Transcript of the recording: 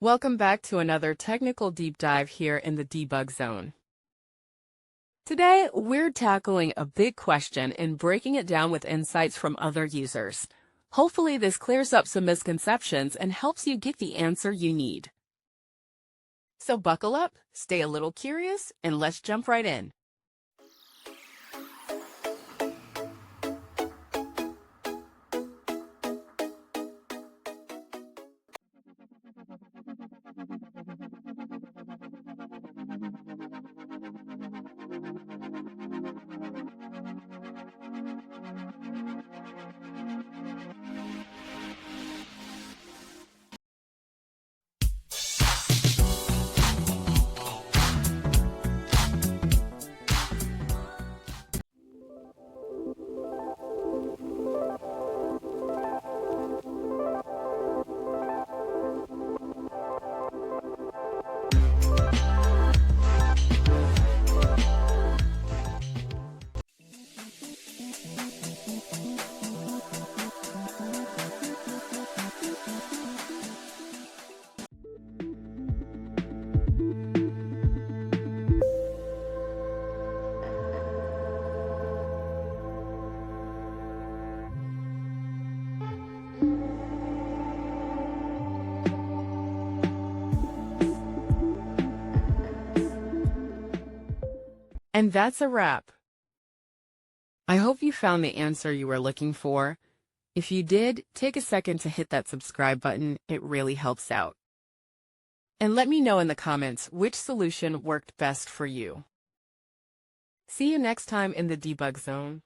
Welcome back to another technical deep dive here in the debug zone. Today, we're tackling a big question and breaking it down with insights from other users. Hopefully, this clears up some misconceptions and helps you get the answer you need. So buckle up, stay a little curious, and let's jump right in. And that's a wrap. I hope you found the answer you were looking for. If you did, take a second to hit that subscribe button. It really helps out. And let me know in the comments which solution worked best for you. See you next time in the debug zone.